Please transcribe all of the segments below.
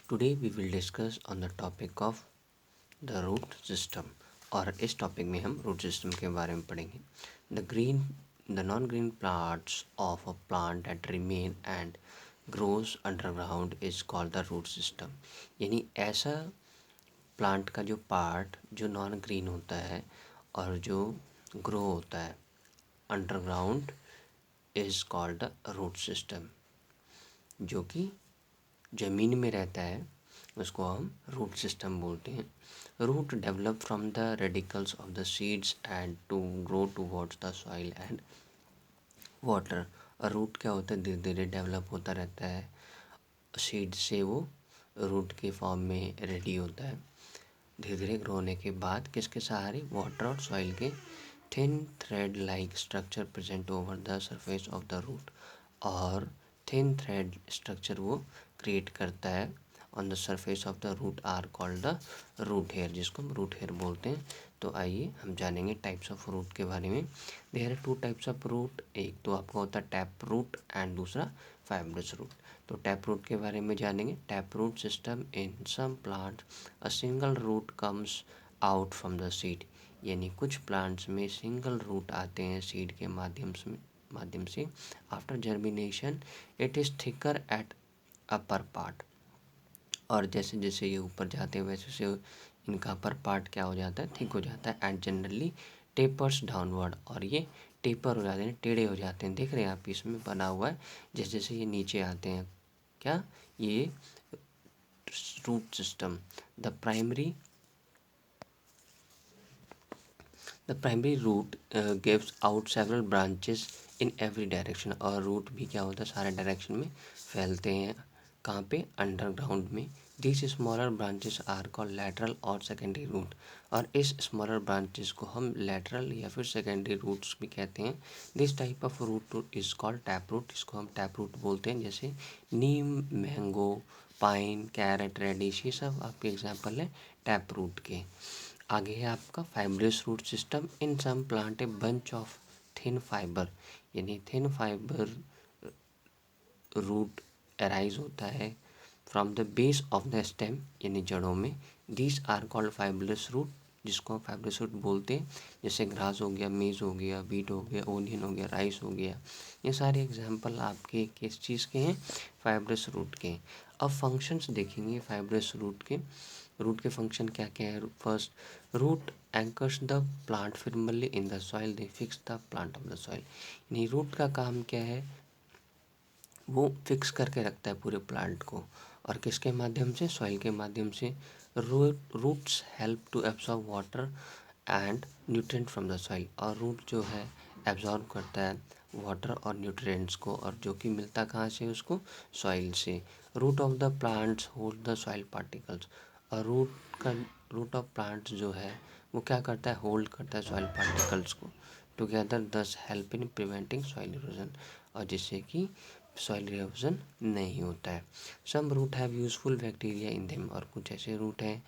Today we will discuss on the topic of the root system. और इस topic में हम रूट सिस्टम के बारे में पढ़ेंगे। The non green parts of a plant that remain and grows underground is called the root system. यानी ऐसा प्लांट का जो पार्ट जो नॉन ग्रीन होता है और जो ग्रो होता है underground is called the root system. जो कि ज़मीन में रहता है उसको हम रूट सिस्टम बोलते हैं। Root develop from the radicals of the seeds and to grow towards the soil and water. और रूट क्या होता है, धीरे धीरे डेवलप होता रहता है। सीड से वो रूट के फॉर्म में रेडी होता है। धीरे धीरे ग्रो होने के बाद किसके सहारे, वाटर और सॉइल के thin thread like structure present over the surface of the root. और थिन थ्रेड स्ट्रक्चर वो क्रिएट करता है on the surface of the root are called the root hair, जिसको हम रूट हेयर बोलते हैं। तो आइए हम जानेंगे टाइप्स ऑफ रूट के बारे में। There are two types of root, एक तो आपका होता है टैप रूट एंड दूसरा फाइब्रस रूट। तो टैप रूट के बारे में जानेंगे। Tap root system in some plant a single root comes out from the seed. यानी कुछ प्लांट्स में सिंगल रूट आते हैं सीड के माध्यम से। After germination it is thicker at upper part. और जैसे जैसे ये ऊपर जाते हैं वैसे वैसे इनका अपर पार्ट क्या हो जाता है, थिक हो जाता है एंड जनरली टेपर्स डाउनवर्ड। और ये टेपर हो जाते हैं, टेढ़े हो जाते हैं। देख रहे हैं आप, इसमें बना हुआ है जैसे जैसे ये नीचे आते हैं। क्या ये root system. The primary the primary root gives out several branches in every direction. और रूट भी क्या होता है, सारे डायरेक्शन में फैलते हैं। कहाँ पे, अंडरग्राउंड में। This smaller branches are called lateral और सेकेंडरी रूट। और इस स्मॉलर ब्रांचेस को हम लैटरल या फिर सेकेंडरी रूट्स भी कहते हैं। This type of root is called tap root. इसको हम टैप रूट बोलते हैं। जैसे neem, mango, pine, carrot, radish, ये सब आपके एग्जाम्पल है टैप रूट के। आगे है आपका fibrous root system. In some plant a bunch of thin fiber. यानी थिन फाइबर रूट अराइज होता है from the base of the stem, यानी जड़ों में। These are called fibrous root, जिसको हम फाइबरस रूट बोलते हैं। जैसे ग्रास हो गया, मेज हो गया, बीट हो गया, ओनियन हो गया, राइस हो गया। ये सारे एग्जाम्पल आपके किस चीज़ के हैं, फाइबरस रूट के। अब फंक्शंस देखेंगे फाइबरस रूट के। रूट के फंक्शन क्या क्या है। First, root anchors the plant firmly in the soil, they fix the plant of the soil. यानी रूट का काम क्या है, वो फिक्स करके रखता है पूरे प्लांट को। और किसके माध्यम से, सॉइल के माध्यम से। Roots help to absorb water and nutrient from the soil. और रूट जो है एब्जॉर्ब करता है वाटर और न्यूट्रिएंट्स को, और जो कि मिलता कहाँ से उसको, सॉइल से। Root of the plants hold the soil particles. और रूट ऑफ प्लांट्स जो है वो क्या करता है, होल्ड करता है सॉइल पार्टिकल्स को together, thus help in preventing soil erosion. और जिससे कि सॉइल इरोजन नहीं होता है। Some root have useful bacteria in them. और कुछ ऐसे रूट हैं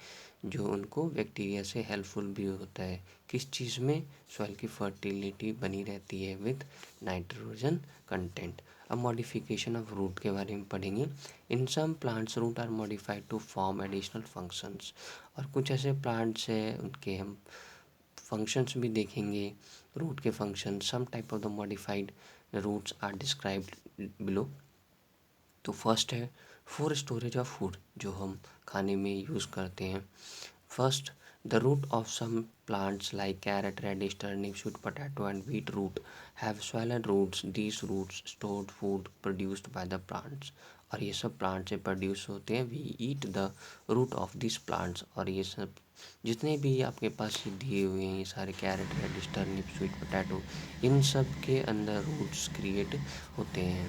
जो उनको बैक्टीरिया से हेल्पफुल भी होता है। किस चीज़ में, सॉइल की फर्टिलिटी बनी रहती है विद नाइट्रोजन कंटेंट। अब मॉडिफिकेशन ऑफ रूट के बारे में पढ़ेंगे। In some plants root are modified to form additional functions. और कुछ ऐसे प्लांट्स हैं उनके हम फंक्शंस भी देखेंगे। रूट के function, some type of the modified roots are described below. तो फर्स्ट है फॉर स्टोरेज ऑफ फूड, जो हम खाने में यूज़ करते हैं। First, the root of some plants like carrot, radish, turnip, sweet potato and beet root have swollen roots. These roots stored food produced by the plants. और ये सब plant से प्रोड्यूस होते हैं। We eat the root of this plants. और ये सब जितने भी आपके पास ये दिए हुए हैं, ये सारे carrot, radish, turnip, sweet potato, इन सब के अंदर रूट्स क्रिएट होते हैं।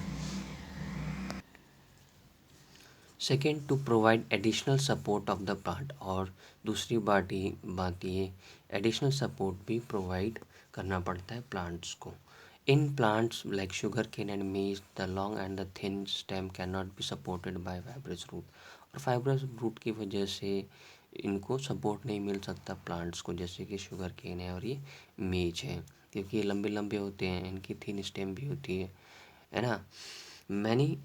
Second, to provide additional support of the plant. और दूसरी बात ये एडिशनल सपोर्ट भी प्रोवाइड करना पड़ता है प्लांट्स को। In plants like sugar cane and maize, the long and the thin stem can not be supported by fibrous root. और फाइब्रस रूट की वजह से इनको सपोर्ट नहीं मिल सकता प्लांट्स को, जैसे कि शुगर केन है और ये मेज है, क्योंकि ये लंबे लंबे होते हैं, इनकी थिन स्टेम भी होती है ना। Many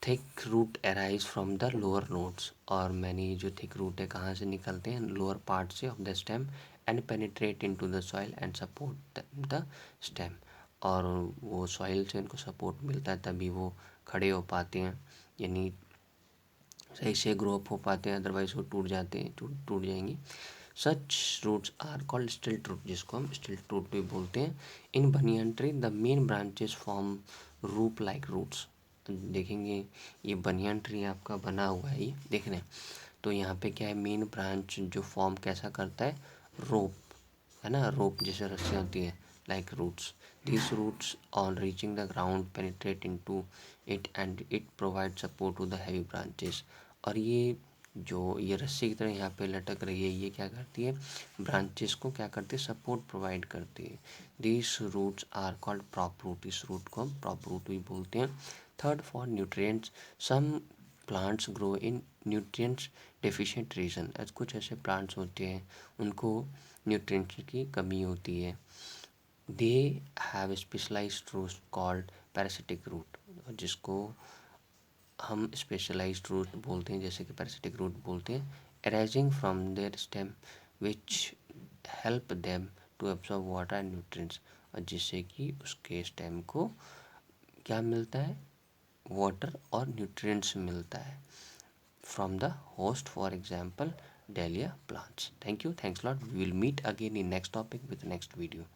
thick root arise from the lower nodes, और मैंने जो थिक रूट है कहाँ से निकलते हैं, लोअर पार्ट से of the stem, and penetrate into the soil and support the stem, और वो सॉइल से उनको सपोर्ट मिलता है तभी वो खड़े हो पाते हैं, यानी सही से ग्रो अप हो पाते हैं, अदरवाइज वो टूट जाते हैं, टूट जाएंगे। Such roots are called stilt root, जिसको हम स्टिल्ट रूट भी बोलते हैं। In banyan tree the main branches form root like roots. देखेंगे ये बनियन ट्री आपका बना हुआ है, ये देख रहे हैं, तो यहाँ पे क्या है, मेन ब्रांच जो फॉर्म कैसा करता है, रोप, है ना, रोप जैसे रस्सियाँ होती है, like roots. These roots on reaching the ground penetrate into it and it provides support to the heavy branches। और ये जो ये रस्सी की तरह यहाँ पे लटक रही है, ये क्या करती है, ब्रांचेस को क्या करती है, सपोर्ट प्रोवाइड करती है। These roots are called prop root, इस रूट को हम prop root भी बोलते हैं। Third, for nutrients, some plants grow in nutrients deficient region. कुछ ऐसे प्लांट्स होते हैं उनको न्यूट्रिएंट्स की कमी होती है। They have specialised root called parasitic root, जिसको हम स्पेशलाइज्ड रूट बोलते हैं, जैसे कि पैरासिटिक रूट बोलते हैं, arising from their stem which help them to absorb water and nutrients, और जिससे कि उसके स्टेम को क्या मिलता है, वाटर और न्यूट्रिएंट्स मिलता है from the host, for example dahlia plants। Thank you, thanks a lot, we will meet again in next topic with next video।